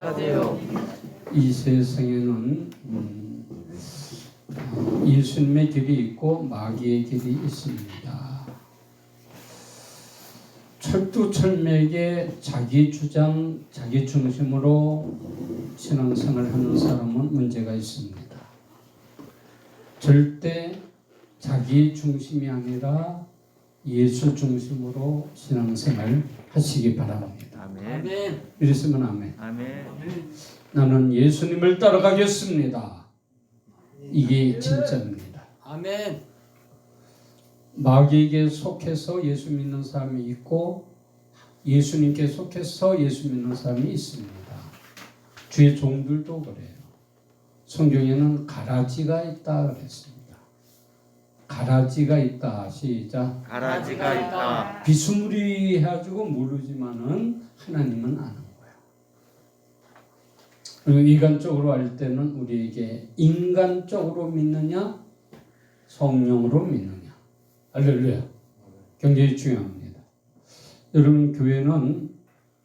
하세요. 이 세상에는 예수님의 길이 있고 마귀의 길이 있습니다. 철두철미하게 자기 주장, 자기 중심으로 신앙생활을 하는 사람은 문제가 있습니다. 절대 자기 중심이 아니라 예수 중심으로 신앙생활 하시기 바랍니다. 아멘. 이랬으면 아멘. 아멘. 나는 예수님을 따라가겠습니다. 이게 진짜입니다. 아멘. 마귀에게 속해서 예수 믿는 사람이 있고 예수님께 속해서 예수 믿는 사람이 있습니다. 주의 종들도 그래요. 성경에는 가라지가 있다 그랬습니다. 가라지가 있다. 시작. 가라지가 있다. 비스무리해가지고 모르지만은 하나님은 아는 거야. 그리고 인간적으로 알 때는 우리에게 인간적으로 믿느냐 성령으로 믿느냐. 할렐루야. 굉장히 중요합니다. 여러분 교회는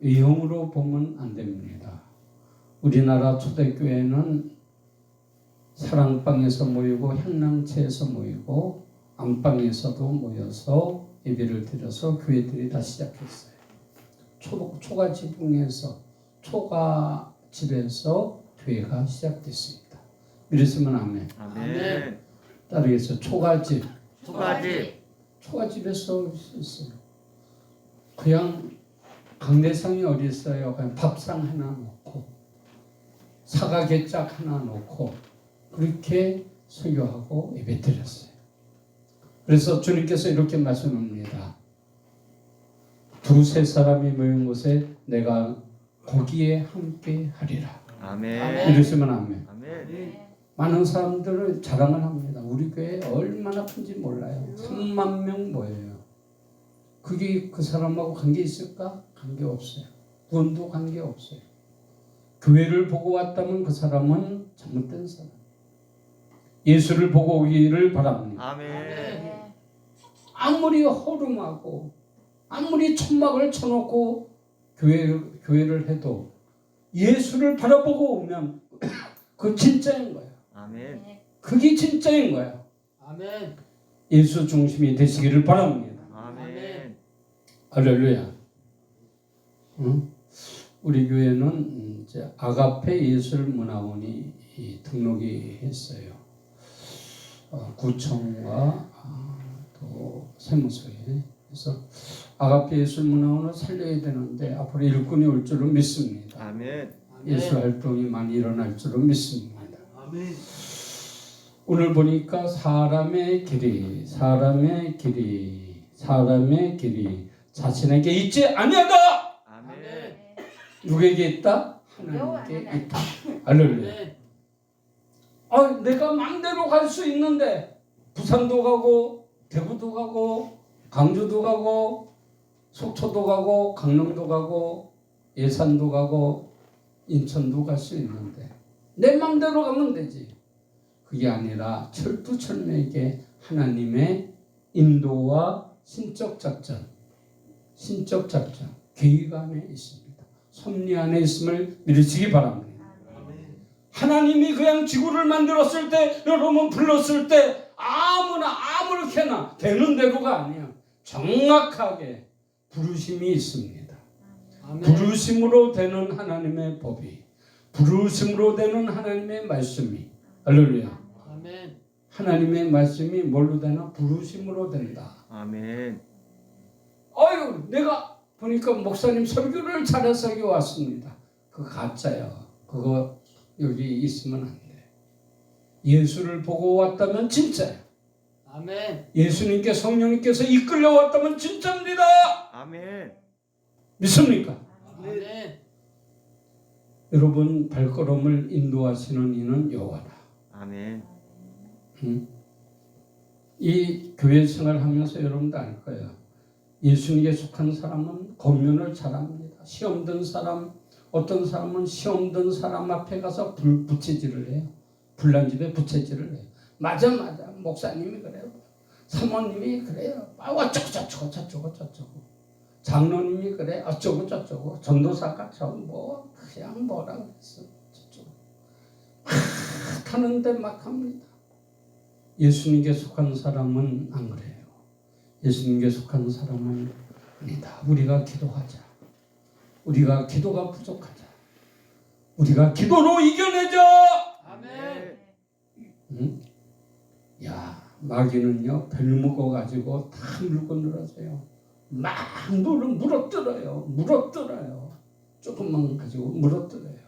의형으로 보면 안 됩니다. 우리나라 초대교회는 사랑방에서 모이고 향랑채에서 모이고 안방에서도 모여서 예배를 드려서 교회들이 다 시작했어요. 초가지붕에서 초가집에서 교회가 시작됐습니다. 이랬으면 아멘. 아멘. 따르겠어. 초가집. 초가집. 초가집에서 있어요. 그냥 강대상이 어디 있어요? 그냥 밥상 하나 놓고 사과개짝 하나 놓고 그렇게 설교하고 예배 드렸어요. 그래서 주님께서 이렇게 말씀합니다. 두세 사람이 모인 곳에 내가 거기에 함께 하리라. 아멘. 이러시면 아멘. 아멘. 많은 사람들을 자랑을 합니다. 우리 교회 얼마나 큰지 몰라요. 3만 명 모여요. 그게 그 사람하고 관계 있을까? 관계 없어요. 구원도 관계 없어요. 교회를 보고 왔다면 그 사람은 잘못된 사람. 예수를 보고 오기를 바랍니다. 아멘. 아무리 허름하고 아무리 천막을 쳐놓고 교회를 해도 예수를 바라보고 오면 그 진짜인 거예요. 아멘. 그게 진짜인 거예요. 아멘. 예수 중심이 되시기를 바랍니다. 아멘. 할렐루야. 응? 우리 교회는 이제 아가페 예술문화원이 등록이 했어요. 구청과 또 세무서에. 그래서 아가페 예술문화원을 살려야 되는데 앞으로 일꾼이 올 줄로 믿습니다. 아멘. 예술 활동이 많이 일어날 줄로 믿습니다. 아멘. 오늘 보니까 사람의 길이 자신에게 있지 아니하다. 아멘. 누구에게 있다? 하나님께 있다. 할렐루야. 내가 마음대로 갈 수 있는데 부산도 가고 대구도 가고 강주도 가고 속초도 가고 강릉도 가고 예산도 가고 인천도 갈 수 있는데 내 마음대로 가면 되지. 그게 아니라 철두철미하게 하나님의 인도와 신적 작전 계획 안에 있습니다. 섭리 안에 있음을 믿으시기 바랍니다. 하나님이 그냥 지구를 만들었을 때 여러분 불렀을 때 아무렇게나 되는 대로가 아니야. 정확하게 부르심이 있습니다. 아멘. 부르심으로 되는 하나님의 법이 부르심으로 되는 하나님의 말씀이 할렐루야. 아멘. 하나님의 말씀이 뭘로 되나? 부르심으로 된다. 아멘. 내가 보니까 목사님 설교를 잘해서 여기 왔습니다. 그거 가짜야. 그거 여기 있으면 안 돼. 예수를 보고 왔다면 진짜야. 아멘. 예수님께 성령님께서 이끌려 왔다면 진짜입니다. 아멘. 믿습니까? 아멘. 여러분 발걸음을 인도하시는 이는 여호와라. 아멘. 이 교회 생활하면서 여러분도 알 거예요. 예수님께 속한 사람은 권면을 잘합니다. 시험 든 사람, 어떤 사람은 시험 든 사람 앞에 가서 부채질을 해요. 불난집에 부채질을 해요. 맞아 목사님이 그래요. 사모님이 그래요. 어쩌고 저쩌고 장로님이 그래 어쩌고 저쩌고 전도사가 뭐 그냥 뭐라 그랬어 저쩌고 하는데 막 합니다. 예수님께 속한 사람은 안 그래요. 예수님께 속한 사람은 아니다. 우리가 기도하자. 우리가 기도가 부족하자. 우리가 기도로 이겨내자. 아멘. 응? 야, 마귀는요 별 묶어가지고 다 물고 늘어져요. 막 물어뜯어요. 조금만 가지고 물어뜯어요.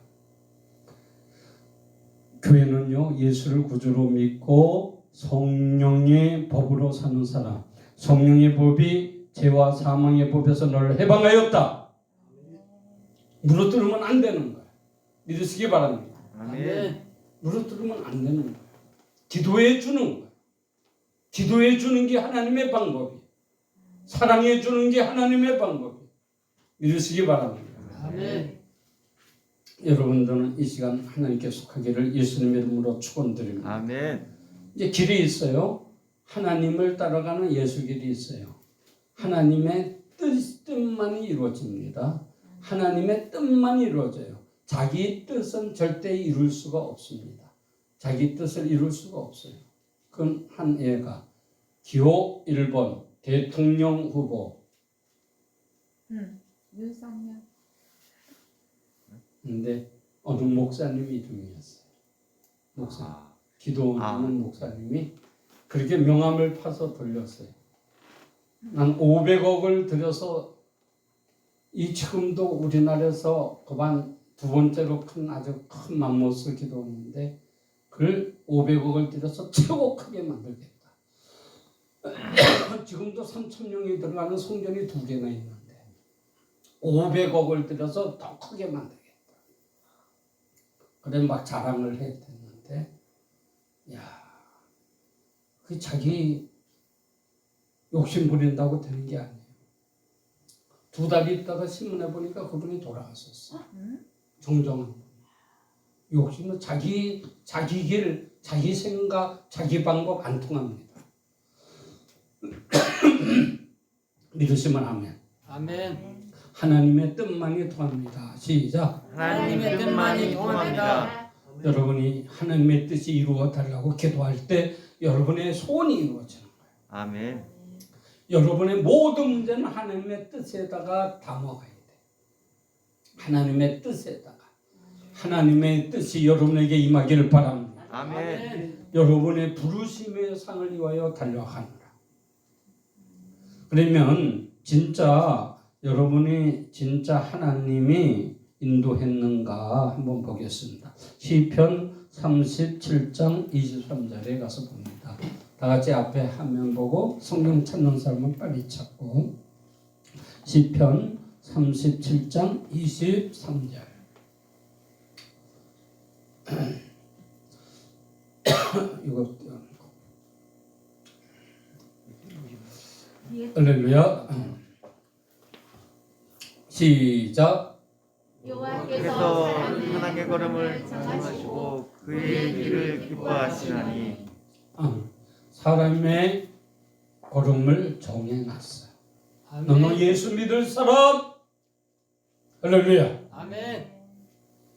교회는요 예수를 구주로 믿고 성령의 법으로 사는 사람, 성령의 법이 죄와 사망의 법에서 너를 해방하였다. 물어뜯으면 안 되는 거야. 믿으시기 바랍니다. 아멘. 물어뜯으면 안 되는 거야. 기도해 주는 거야. 기도해 주는 게 하나님의 방법이. 사랑해 주는 게 하나님의 방법이. 믿으시기 바랍니다. 아멘. 여러분들은 이 시간 하나님께 속하기를 예수님의 이름으로 축원드립니다. 아멘. 이제 길이 있어요. 하나님을 따라가는 예수길이 있어요. 하나님의 뜻만이 이루어집니다. 하나님의 뜻만이 이루어져요. 자기 뜻은 절대 이룰 수가 없습니다. 자기 뜻을 이룰 수가 없어요. 그건 한 애가 기호 1번 대통령 후보. 윤석열. 근데 어느 목사님 이름이었어요. 목사님. 기도하는 목사님이 그렇게 명함을 파서 돌렸어요. 난 500억을 들여서 이 지금도 우리나라에서 그반 두 번째로 큰 아주 큰 맘모스 기도했는데 그걸 500억을 들여서 최고 크게 만들겠다. 지금도 3,000명이 들어가는 성전이 2개나 있는데 500억을 들여서 더 크게 만들겠다. 그래 막 자랑을 했는데 야, 그 자기 욕심 부린다고 되는 게 아니에요. 2달 있다가 신문에 보니까 그분이 돌아가셨어. 정정한 분. 욕심은 자기 길, 자기 생각, 자기 방법 안 통합니다. 믿으시면 아멘. 아멘. 하나님의 뜻만이 통합니다. 시작. 하나님의 뜻만이 통합니다. 여러분이 하나님의 뜻이 이루어 달라고 기도할 때 여러분의 소원이 이루어지는 거예요. 아멘. 여러분의 모든 문제는 하나님의 뜻에다가 담아가야 돼. 하나님의 뜻에다가. 하나님의 뜻이 여러분에게 임하기를 바랍니다. 아멘. 여러분의 부르심의 상을 위하여 달려가노라. 그러면 진짜 여러분이 진짜 하나님이 인도했는가 한번 보겠습니다. 시편 37장 23절에 가서 봅니다. 다 같이 앞에 화면 보고 성경 찾는 사람은 빨리 찾고 시편 37장 23절 이거 할렐루야. 시작. 여호와께서 하나님의 걸음을 정하시고 그의 길을 기뻐하시나니. 사람의 걸음을 정해놨어요. 너는 예수 믿을 사람. 할렐루야. 아멘.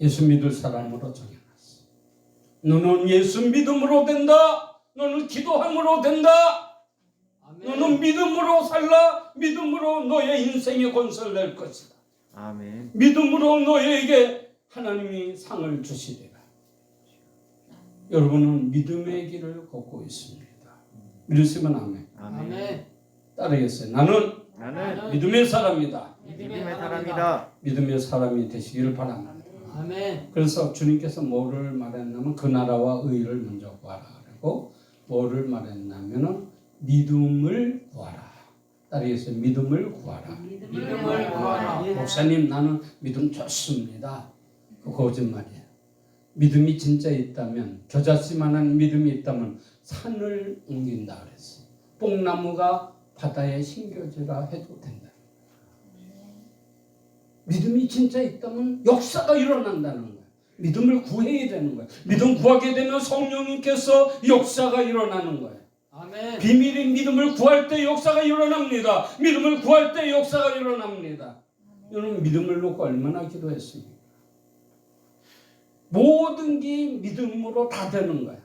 예수 믿을 사람으로 정해놨어. 너는 예수 믿음으로 된다. 너는 기도함으로 된다. 너는 믿음으로 살라. 믿음으로 너의 인생이 건설될 것이다. 아멘. 믿음으로 너에게 하나님이 상을 주시리라. 여러분은 믿음의 길을 걷고 있습니다. 믿으시면 아멘. 아멘. 따르겠어요. 나는 믿음의 사람이다. 믿음의 사람이다. 믿음의 사람이 되시기를 바랍니다. 아멘. 그래서 주님께서 뭐를 말했냐면 그 나라와 의를 먼저 구하라. 그리고 뭐를 말했냐면은 믿음을 구하라. 따르겠어요. 믿음을 구하라. 믿음을 구하라. 목사님 나는 믿음 좋습니다. 그 거짓말이에요. 믿음이 진짜 있다면 겨자씨만한 믿음이 있다면 산을 옮긴다 그랬어요. 뽕나무가 바다에 심겨지라 해도 된다. 믿음이 진짜 있다면 역사가 일어난다는 거예요. 믿음을 구해야 되는 거예요. 믿음 구하게 되면 성령님께서 역사가 일어나는 거예요. 아멘. 비밀인 믿음을 구할 때 역사가 일어납니다. 믿음을 구할 때 역사가 일어납니다. 여러분 믿음을 놓고 얼마나 기도했습니까? 모든 게 믿음으로 다 되는 거야.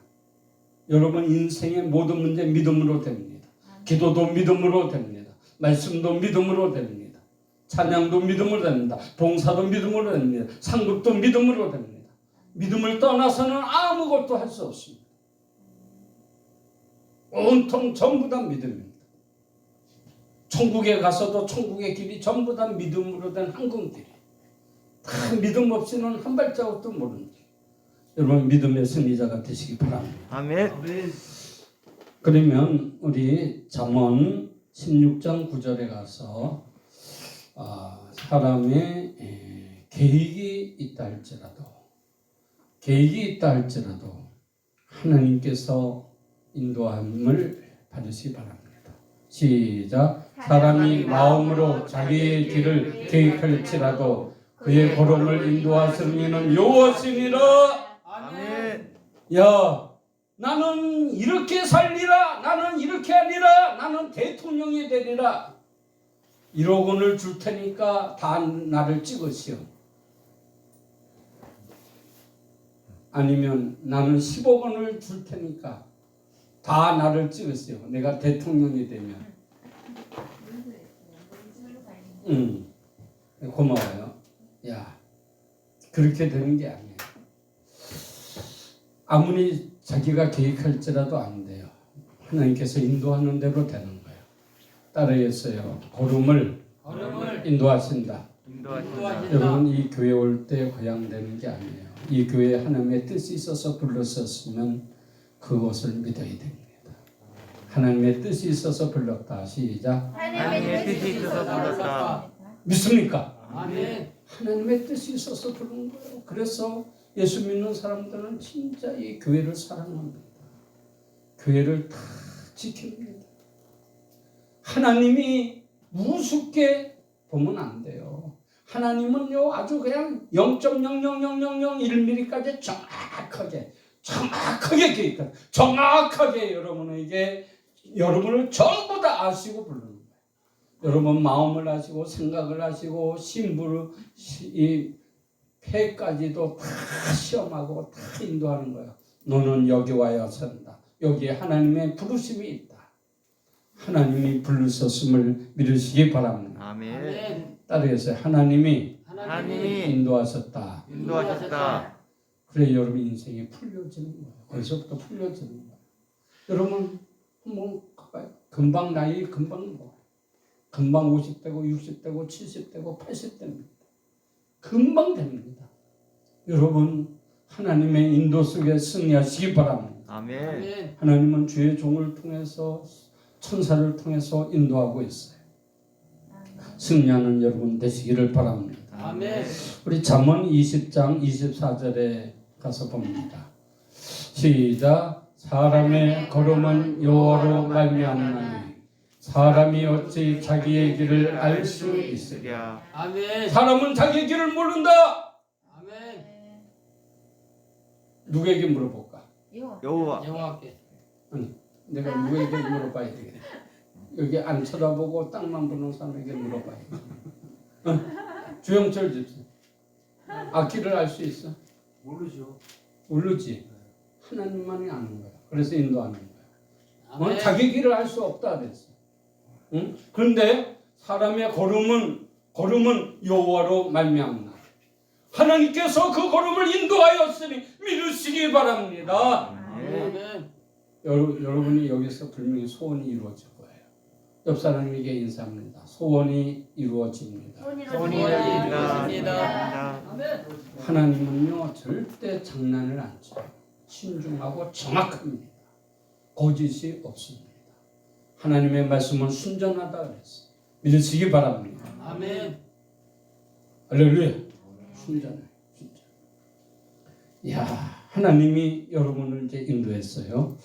여러분 인생의 모든 문제 믿음으로 됩니다. 기도도 믿음으로 됩니다. 말씀도 믿음으로 됩니다. 찬양도 믿음으로 됩니다. 봉사도 믿음으로 됩니다. 상급도 믿음으로 됩니다. 믿음을 떠나서는 아무것도 할 수 없습니다. 온통 전부 다 믿음입니다. 천국에 가서도 천국의 길이 전부 다 믿음으로 된 황금길이. 다 믿음 없이는 한 발자국도 모르는 길. 여러분 믿음의 승리자가 되시기 바랍니다. 아멘. 아멘. 그러면 우리 잠언 16장 9절에 가서 사람의 계획이 있다 할지라도 하나님께서 인도함을 받으시기 바랍니다. 시작. 사람이 마음으로 자기의 길을 계획할지라도 그의 걸음을 인도하시는 이는 여호와시니라. 아멘. 야, 나는 이렇게 살리라, 나는 이렇게 하리라, 나는 대통령이 되리라. 1억 원을 줄 테니까 다 나를 찍으시오. 아니면 나는 10억 원을 줄 테니까 다 나를 찍으시오. 내가 대통령이 되면. 고마워요. 야, 그렇게 되는 게 아니에요. 아무리 자기가 계획할지라도 안 돼요. 하나님께서 인도하는 대로 되는 거예요. 따라했어요. 걸음을 인도하신다. 인도하신다. 여러분 이 교회 올 때 그냥 되는 게 아니에요. 이 교회에 하나님의 뜻이 있어서 불렀었으면 그것을 믿어야 됩니다. 하나님의 뜻이 있어서 불렀다. 시작. 하나님의 뜻이 있어서 불렀다. 믿습니까? 아멘. 하나님의 뜻이 있어서 부른 거예요. 그래서 예수 믿는 사람들은 진짜 이 교회를 사랑합니다. 교회를 다 지킵니다. 하나님이 우습게 보면 안 돼요. 하나님은요 아주 그냥 0.0000001mm까지 정확하게 계획하고 정확하게 여러분을 전부 다 아시고 부르는 거예요. 여러분 마음을 아시고 생각을 아시고 신부를 이 폐까지도 다 시험하고 다 인도하는 거예요. 너는 여기 와야 산다. 여기에 하나님의 부르심이 있다. 하나님이 부르셨음을 믿으시기 바랍니다. 아멘. 아멘. 따라해서 하나님이 하나님이 인도하셨다. 인도하셨다. 그래 여러분 인생이 풀려지는 거예요. 거기서부터 풀려지는 거예요. 여러분 한번 가봐요. 금방 나이 금방 금방 50대고 60대고 70대고 80대입니다. 금방 됩니다. 여러분 하나님의 인도 속에 승리하시기 바랍니다. 아멘. 아멘. 하나님은 주의 종을 통해서 천사를 통해서 인도하고 있어요. 승리하는 여러분 되시기를 바랍니다. 아멘. 우리 잠언 20장 24절에 가서 봅니다. 시작. 사람의 걸음은 여호와로 말미암나니 사람이 어찌 자기의 길을 알 수 있으랴. 아멘. 사람은 자기의 길을 모른다. 아멘. 누구에게 물어볼까? 여호와. 여호와께. 내가 누구에게 물어봐야 되겠네. 여기 안 쳐다보고 땅만 보는 사람에게 물어봐야 돼. 주영철 집사. 악기를 알 수 있어? 모르죠. 모르지. 하나님만이 아는 거야. 그래서 인도하는 거야. 아멘. 자기 길을 알 수 없다 그랬어. 응? 그런데 사람의 걸음은 여호와로 말미암나. 하나님께서 그 걸음을 인도하였으니 믿으시기 바랍니다. 아멘. 여러분이 여기서 분명히 소원이 이루어질 거예요. 옆 사람에게 인사합니다. 소원이 이루어집니다. 소원이 이루어집니다. 하나님은요 절대 장난을 안 쳐요. 신중하고 정확합니다. 거짓이 없습니다. 하나님의 말씀은 순전하다 그랬어요. 믿으시기 바랍니다. 아멘. 할렐루야. 순전해. 진짜. 야, 하나님이 여러분을 이제 인도했어요.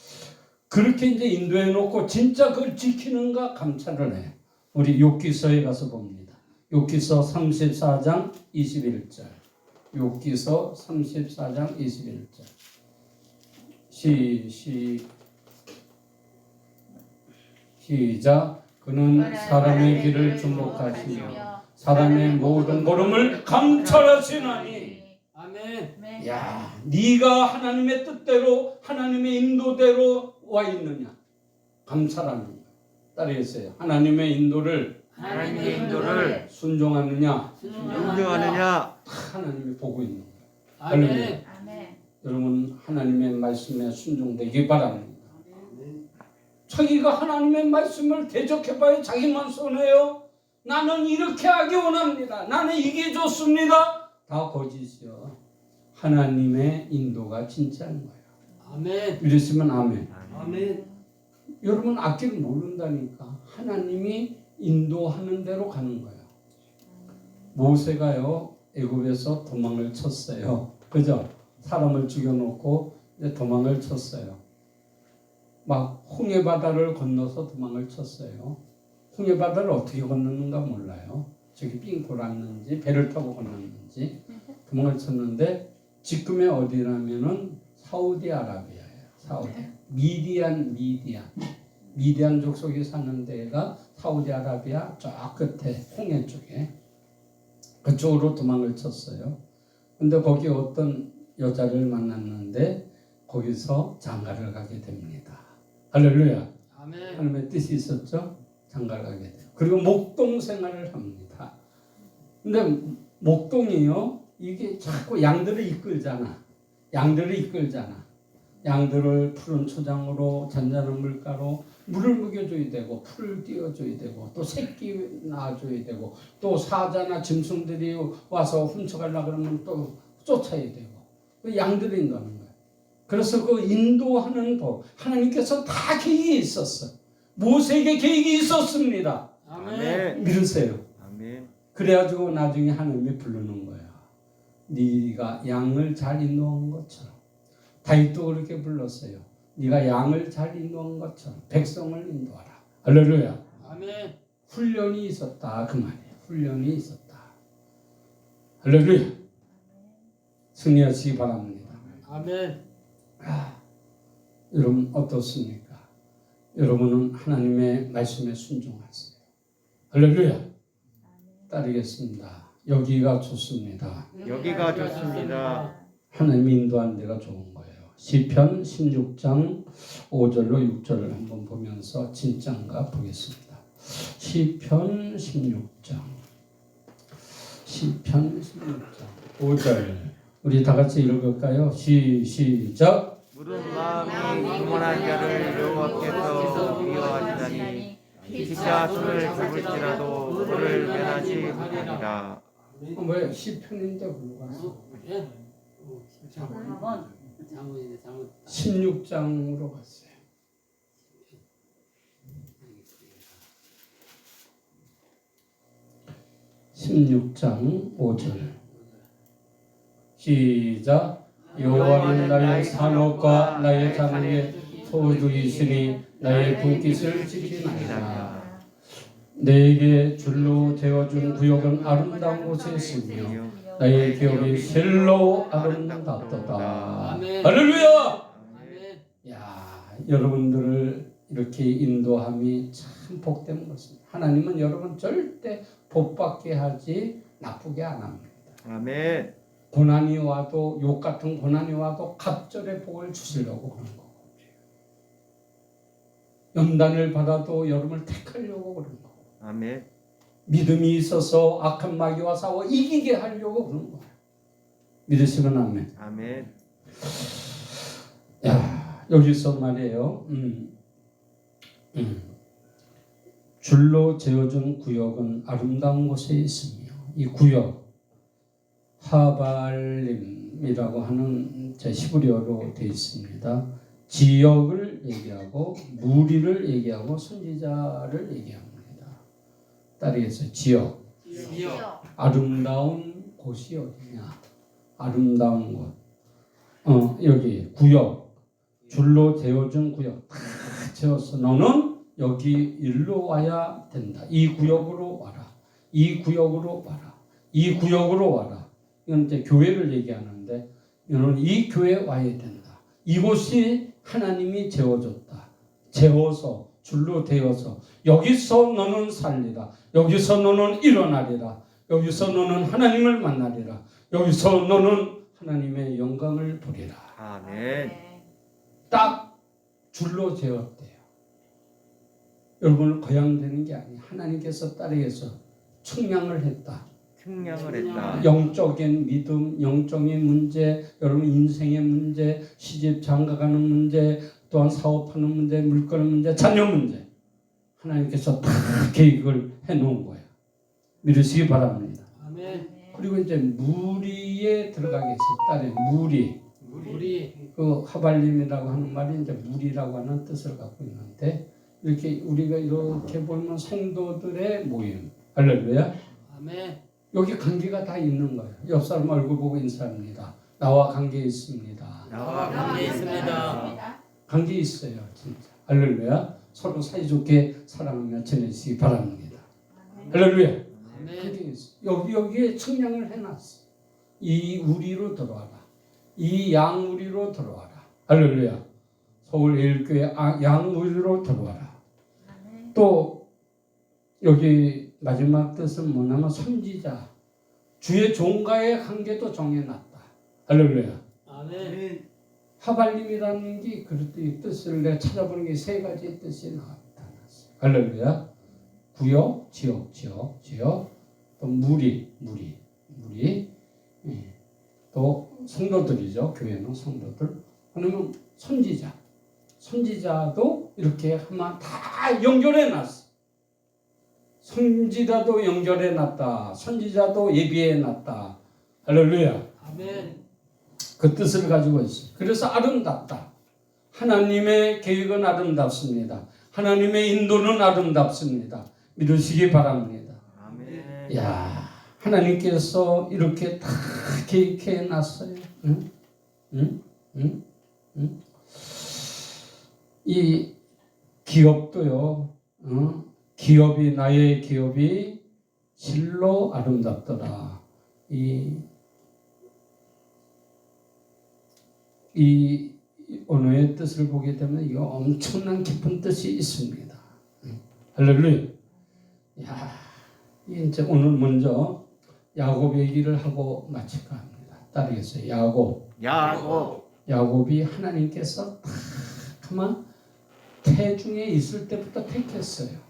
그렇게 이제 인도해 놓고 진짜 그걸 지키는가 감찰을 해요. 우리 욥기서에 가서 봅니다. 욥기서 34장 21절. 욥기서 34장 21절. 시작. 그는 사람의 길을 주목하시며 사람의 모든 걸음을 감찰하시나니. 아멘. 야, 네가 하나님의 뜻대로 하나님의 인도대로 와 있느냐 감찰하는 거예요. 따르겠어요. 하나님의 인도를 하나님의 인도를 순종하느냐 인정하느냐 하나님이 보고 있는 거예요. 아멘. 아멘. 여러분 하나님의 말씀에 순종되기 바랍니다. 자기가 하나님의 말씀을 대적해봐야 자기만 손해요. 나는 이렇게 하기 원합니다. 나는 이게 좋습니다. 다 거짓이요. 하나님의 인도가 진짜인 거예요. 아멘. 이랬으면 아멘. 아멘. 여러분 앞길 모른다니까. 하나님이 인도하는 대로 가는 거예요. 모세가요 애굽에서 도망을 쳤어요. 그죠? 사람을 죽여놓고 이제 도망을 쳤어요. 막 홍해 바다를 건너서 도망을 쳤어요. 홍해 바다를 어떻게 건넜는가 몰라요. 저기 삥 돌았는지 배를 타고 건넜는지 도망을 쳤는데 지금의 어디라면은 사우디아라비아예요. 사우디. 미디안 족속이 사는 데가 사우디아라비아 저 끝에 홍해 쪽에 그쪽으로 도망을 쳤어요. 근데 거기 어떤 여자를 만났는데 거기서 장가를 가게 됩니다. 할렐루야. 아멘. 하나님의 뜻이 있었죠. 장가를 가게 돼요. 그리고 목동 생활을 합니다. 근데 목동이요 이게 자꾸 양들을 이끌잖아. 양들을 푸른 초장으로 잔잔한 물가로 물을 먹여줘야 되고 풀을 띄워줘야 되고 또 새끼 낳아줘야 되고 또 사자나 짐승들이 와서 훔쳐가려고 그러면 또 쫓아야 되고 그 양들을 인도하는 거예요. 그래서 그 인도하는 법 하나님께서 다 계획이 있었어. 모세에게 계획이 있었습니다. 아멘. 믿으세요. 아멘. 그래가지고 나중에 하나님이 부르는 거야. 네가 양을 잘 인도한 것처럼 다윗도 그렇게 불렀어요. 네가 양을 잘 인도한 것처럼 백성을 인도하라. 할렐루야. 아멘. 훈련이 있었다 그 말이에요. 훈련이 있었다. 할렐루야. 승리하시기 바랍니다. 아멘. 여러분 어떻습니까? 여러분은 하나님의 말씀에 순종하세요. 할렐루야. 따르겠습니다. 여기가 좋습니다. 여기가 좋습니다. 하나님이 인도한 데가 좋은 거예요. 시편 16장 5절로 6절을 한번 보면서 진짠가 보겠습니다. 시편 16장 5절 우리 다 같이 읽을까요? 시작. 무릇 마음이 교만한 자를 여호와께서 미워하시다니 피차 손을 잡을지라도 그를 면하지 못하리라. 왜 시편인데 불러갔어? 예? 잘못이네. 16장으로 갔어요. (16장 5절) 시작. 여호와는 나의 산업과 나의 자랑의 소주이시니 나의 분깃을 지키나이다. 내게 줄로 재어준 구역은 아름다운 곳에 있으며 나의 기업이 실로 아름답도다. 아멘. 할렐루야. 아멘. 야, 여러분들을 이렇게 인도함이 참 복된 것입니다. 하나님은 여러분 절대 복받게 하지 나쁘게 안 합니다. 아멘. 고난이 와도 욕 같은 고난이 와도 갑절의 복을 주시려고 그런 거고 연단을 받아도 여러분을 택하려고 그런 거고 아멘. 믿음이 있어서 악한 마귀와 싸워 이기게 하려고 그런 거예요. 믿으시면 아멘. 아멘. 야, 여기서 말이에요. 줄로 재어준 구역은 아름다운 곳에 있으며 이 구역 하발림이라고 하는 제 히브리어로 되어 있습니다. 지역을 얘기하고 무리를 얘기하고 선지자를 얘기합니다. 따르겠어요. 지역. 아름다운 곳이 어디냐? 아름다운 곳. 여기 구역. 줄로 재어준 구역. 다 재었어. 너는 여기 일로 와야 된다. 이 구역으로 와라. 이 구역으로 와라. 이 구역으로 와라. 이건 이제 교회를 얘기하는데 너는 이 교회에 와야 된다. 이곳이 하나님이 재워줬다. 재워서 줄로 되어서 여기서 너는 살리라. 여기서 너는 일어나리라. 여기서 너는 하나님을 만나리라. 여기서 너는 하나님의 영광을 보리라. 아멘. 딱 줄로 재었대요. 여러분을 거양되는 게 아니에요. 하나님께서 딸에게서 측량을 했다. 측량을 했다. 영적인 믿음, 영적인 문제, 여러분 인생의 문제, 시집 장가가는 문제, 또한 사업하는 문제, 물건 문제, 자녀 문제. 하나님께서 다 계획을 해놓은 거예요. 믿으시기 바랍니다. 아멘. 그리고 이제 무리에 들어가겠어요. 딸의 무리. 우리 그 하발림이라고 하는 말이 이제 무리라고 하는 뜻을 갖고 있는데 이렇게 우리가 이렇게 보면 성도들의 모임. 할렐루야. 아멘. 여기 관계가 다 있는 거예요. 옆 사람 얼굴 보고 인사합니다. 나와 관계 있습니다. 나와 관계 있습니다. 관계 있어요, 진짜. 할렐루야. 서로 사이좋게 사랑하며 지내시기 바랍니다. 할렐루야. 아멘. 관계 있어. 여기에 측량을 해놨어. 이 우리로 들어와라. 이 양우리로 들어와라. 할렐루야. 서울 예일교회 양우리로 들어와라. 또 여기 마지막 뜻은 뭐냐면 선지자. 주의 종과의 관계도 정해놨다. 할렐루야. 아멘. 하발림이라는 게 그렇듯 뜻을 내가 찾아보는 게 세 가지 뜻이 나타났어요. 할렐루야. 구역, 지역, 또 무리. 예. 또 성도들이죠. 교회는 성도들. 그러면 선지자도 이렇게 하면 다 연결해놨어. 선지자도 연결해놨다. 선지자도 예비해놨다. 할렐루야. 아멘. 그 뜻을 가지고 있어요. 그래서 아름답다. 하나님의 계획은 아름답습니다. 하나님의 인도는 아름답습니다. 믿으시기 바랍니다. 아멘. 야, 하나님께서 이렇게 다 계획해 놨어요. 응? 이 기업도요. 나의 기업이 실로 아름답더라. 이 언어의 뜻을 보게 되면 이거 엄청난 깊은 뜻이 있습니다. 할렐루야. 야, 이제 오늘 먼저 야곱 얘기를 하고 마칠까 합니다. 따르겠어요. 야곱이 하나님께서 가만 태중에 있을 때부터 택했어요.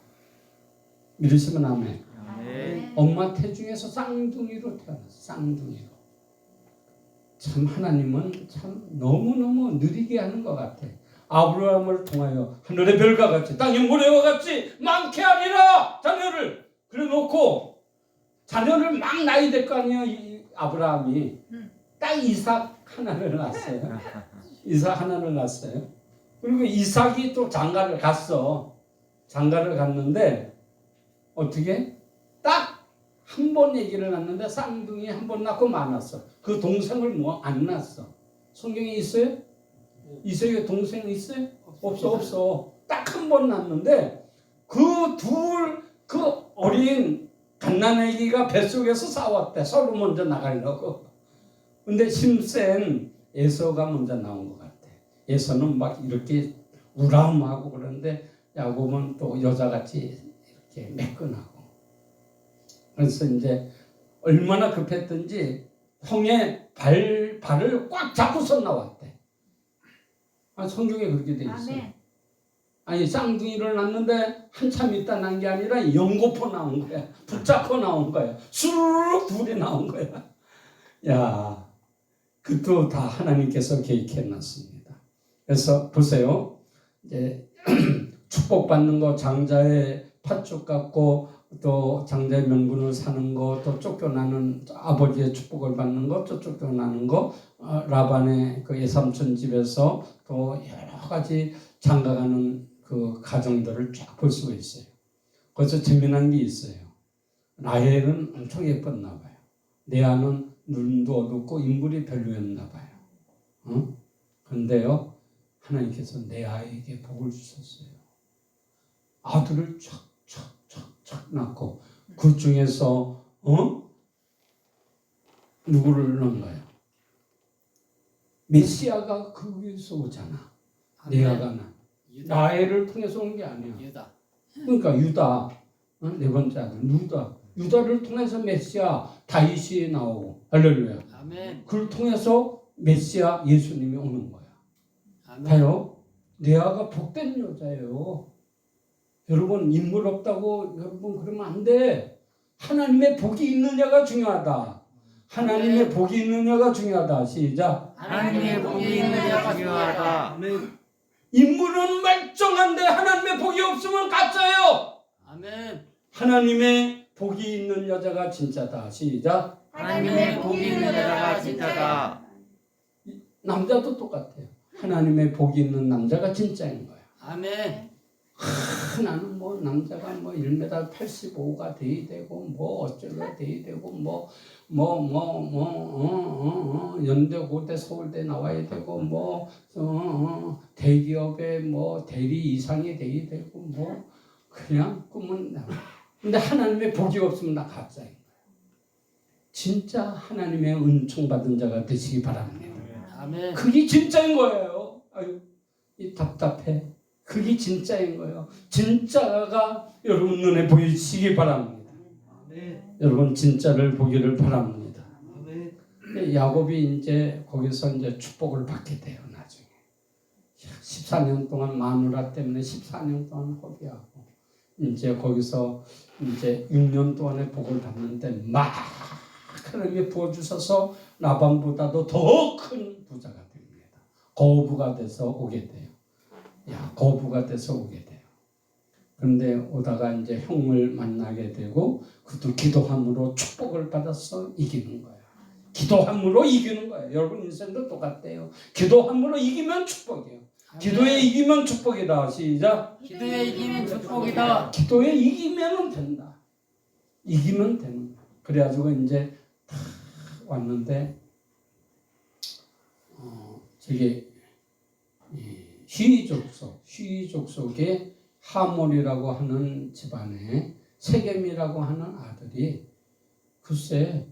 믿으시면 아멘. 아멘. 엄마 태중에서 쌍둥이로 태어났어요. 쌍둥이로. 참 하나님은 참 너무너무 느리게 하는 것 같아. 아브라함을 통하여 하늘의 별과 같이 땅의 모래와 같이 많게 하리라 자녀를. 그래 놓고 자녀를 막 낳아야 될 거 아니에요. 이 아브라함이 딱 이삭 하나를 낳았어요. 이삭 하나를 낳았어요. 그리고 이삭이 또 장가를 갔어. 장가를 갔는데 어떻게 딱 한 번 얘기를 낳는데 쌍둥이 한 번 낳고 많았어. 그 동생을 뭐 안 낳았어. 성경에 있어요? 이삭의 동생 있어요? 없어. 딱 한 번 낳았는데 그 어린 갓난아기가 뱃속에서 싸웠대. 서로 먼저 나가려고. 근데 힘센 에서가 먼저 나온 것 같아. 에서는 막 이렇게 우람하고 그러는데 야곱은 또 여자같이 이렇게 매끈하고. 그래서 이제 얼마나 급했든지 형의 발을 꽉 잡고서 나왔대. 성경에 그렇게 돼 있어요. 아니 쌍둥이를 낳는데 한참 있다 난 게 아니라 연고포 나온 거야. 붙잡고 나온 거야. 수르륵 둘이 나온 거야. 야, 그것도 다 하나님께서 계획해 놨습니다. 그래서 보세요. 이제 축복받는 거 장자의 팥죽 같고 또 장자의 명분을 사는 거, 또 쫓겨나는 아버지의 축복을 받는 거, 또 쫓겨나는 거, 라반의 그 예삼촌 집에서 또 여러 가지 장가가는 그 가정들을 쫙 볼 수가 있어요. 거기서 재미난 게 있어요. 라헬은 엄청 예뻤나 봐요. 레아는 눈도 어둡고 인물이 별로였나 봐요. 그런데요, 하나님께서 레아에게 복을 주셨어요. 아들을 촥 낳고 그 중에서 누구를 낳은 거예요? 메시아가 그 위에서 오잖아. 레아가 나 라헬을 통해서 온 게 아니야. 유다. 그러니까 유다, 네 번째 아들 유다를 통해서 메시아 다윗이 나오고 할렐루야. 아멘. 그걸 통해서 메시아 예수님이 오는 거야. 아멘. 봐요. 레아가 복된 여자예요. 여러분 인물 없다고 여러분 그러면 안 돼. 하나님의 복이 있느냐가 중요하다. 하나님의 복이 있느냐가 중요하다. 시작. 하나님의 복이 있느냐가 중요하다. 아멘. 인물은 멀쩡한데 하나님의 복이 없으면 가짜예요. 아멘. 하나님의 복이 있는 여자가 진짜다. 시작. 하나님의 복이 있는 여자가 진짜다. 남자도 똑같아요. 하나님의 복이 있는 남자가 진짜인 거야. 아멘. 나는 뭐 남자가 뭐 1m 85가 돼야 되고 뭐 어쩌가 돼야 되고 연대 고대 서울대 나와야 되고 대기업의 대리 이상이 돼야 되고 그냥 꿈은 나. 근데 하나님의 복이 없으면 나 가짜인 거야. 진짜 하나님의 은총 받은 자가 되시기 바랍니다. 아멘. 그게 진짜인 거예요. 아유, 이 답답해. 그게 진짜인 거예요. 진짜가 여러분 눈에 보이시기 바랍니다. 아멘. 여러분 진짜를 보기를 바랍니다. 아멘. 야곱이 이제 거기서 이제 축복을 받게 돼요. 나중에 14년 동안 마누라 때문에 14년 동안 허비하고 이제 거기서 이제 6년 동안의 복을 받는데 막 하나님이 부어주셔서 라반보다도 더 큰 부자가 됩니다. 거부가 돼서 오게 돼요. 거부가 돼서 오게 돼요. 그런데 오다가 이제 형을 만나게 되고 그것도 기도함으로 축복을 받아서 이기는 거예요. 기도함으로 이기는 거예요. 여러분 인생도 똑같대요. 기도함으로 이기면 축복이에요. 기도에 이기면 축복이다. 시작. 기도에 이기면 축복이다. 기도에 이기면 된다. 이기면 되는 거야. 그래가지고 이제 다 왔는데 저게 휘족속에 하몰이라고 하는 집안에 세겜이라고 하는 아들이 글쎄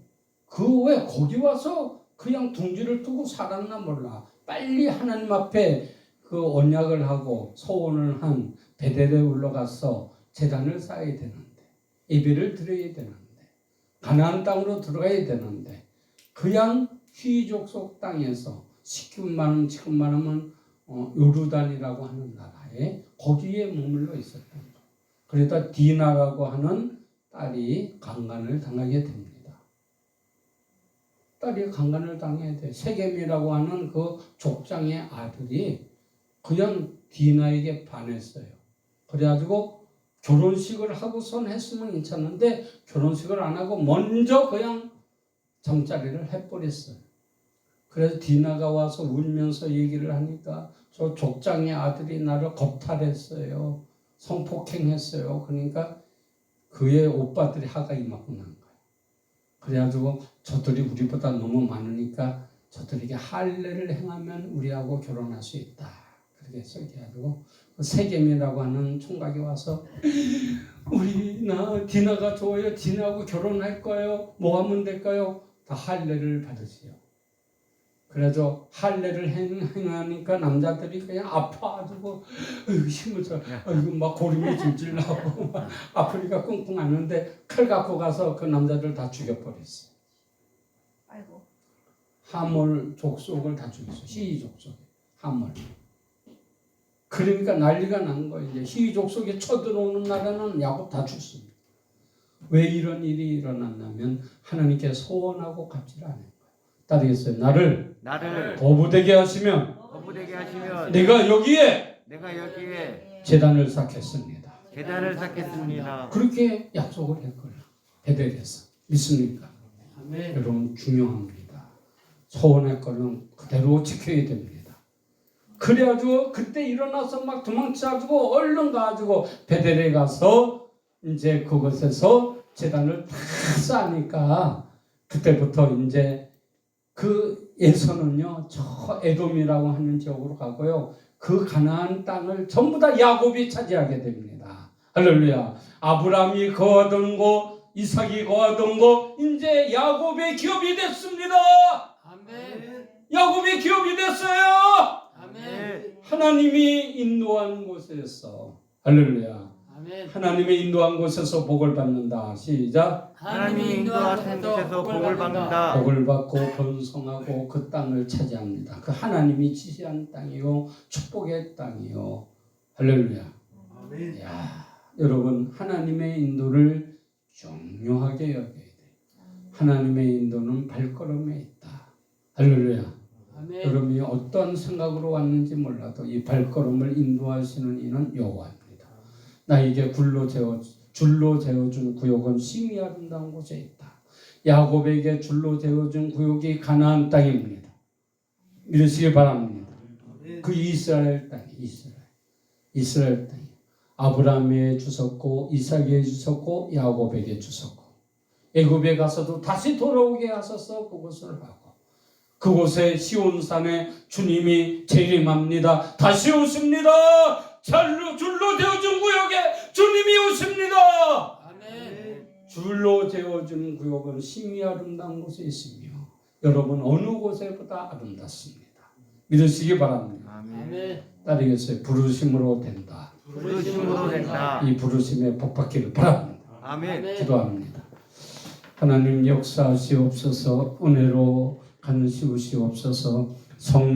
그 왜 거기 와서 그냥 둥지를 두고 살았나 몰라. 빨리 하나님 앞에 그 언약을 하고 소원을 한 베델에 올라가서 제단을 쌓아야 되는데 예배를 드려야 되는데 가나안 땅으로 들어가야 되는데 그냥 휘족속 땅에서 지금만 하면 요르단이라고 하는 나라에 거기에 머물러 있었던 거예요. 그러다 디나라고 하는 딸이 강간을 당하게 됩니다. 딸이 강간을 당해야 돼. 세겜이라고 하는 그 족장의 아들이 그냥 디나에게 반했어요. 그래가지고 결혼식을 하고선 했으면 괜찮은데 결혼식을 안 하고 먼저 그냥 잠자리를 해버렸어요. 그래서 디나가 와서 울면서 얘기를 하니까 저 족장의 아들이 나를 겁탈했어요. 성폭행했어요. 그러니까 그의 오빠들이 화가 이만큼 난 거예요. 그래가지고 저들이 우리보다 너무 많으니까 저들에게 할례를 행하면 우리하고 결혼할 수 있다. 그렇게 해서 얘기하고 세겜이라고 하는 총각이 와서 디나가 좋아요. 디나하고 결혼할 거예요. 뭐 하면 될까요? 다 할례를 받으세요. 그래서 할례를 행하니까 남자들이 그냥 아파가지고 힘을 줘. 막 고름이 질질 나고 아프니까 끙끙 앓는데 칼 갖고 가서 그 남자들 다 죽여버렸어요. 아이고. 하몰 족속을 다 죽였어요. 시위 족속에 하몰. 그러니까 난리가 난 거예요. 이제 시위 족속에 쳐들어오는 나라는 야곱 다 죽습니다. 왜 이런 일이 일어났냐면 하나님께 소원하고 갚지를 않은 거예요. 따르겠어요. 나를 거부되게 하시면 내가 여기에 제단을 쌓겠습니다. 그렇게 약속을 했거든요. 베델에서. 믿습니까? 아멘. 여러분 중요합니다. 소원했거든 그대로 지켜야 됩니다. 그래가지고 그때 일어나서 막 도망쳐가지고 얼른 가가지고 베델에 가서 이제 그곳에서 제단을 다 쌓으니까 그때부터 이제 그 에서는요 저 에돔이라고 하는 지역으로 가고요 그 가나안 땅을 전부 다 야곱이 차지하게 됩니다. 할렐루야. 아브라함이 거하던 곳 이삭이 거하던 곳 이제 야곱의 기업이 됐습니다. 아멘. 야곱의 기업이 됐어요. 아멘. 하나님이 인도한 곳에서 할렐루야. 아멘. 하나님의 인도한 곳에서 복을 받는다. 시작. 하나님이 인도하신 곳에서 복을 받는다. 복을 받고 번성하고 그 땅을 차지합니다. 그 하나님이 지시한 땅이요 축복의 땅이요. 할렐루야. 아멘. 야, 여러분 하나님의 인도를 중요하게 여겨야 돼. 하나님의 인도는 발걸음에 있다. 할렐루야. 아멘. 여러분이 어떤 생각으로 왔는지 몰라도 이 발걸음을 인도하시는 이는 여호와입니다. 나에게 줄로 재어준 구역은 심히 아름다운 곳에 있다. 야곱에게 줄로 재어준 구역이 가나안 땅입니다. 믿으시기 바랍니다. 그 이스라엘 땅이 이스라엘 땅이 아브라함에게 주셨고 이삭에게 주셨고 야곱에게 주셨고 애굽에 가서도 다시 돌아오게 하셔서 그곳을 하고 그곳에 시온산에 주님이 재림합니다. 다시 오십니다. 줄로 재어준 구역에 주님이 오십니다. 아멘. 줄로 재어준 구역은 심히 아름다운 곳에 있으며 여러분 어느 곳에보다 아름답습니다. 믿으시기 바랍니다. 아멘. 아멘. 따르겠어요. 부르심으로 된다. 부르심으로 된다. 이 부르심에 복받기를 바랍니다. 아멘. 기도합니다. 하나님 역사하시옵소서. 은혜로 간시우시옵소서. 성령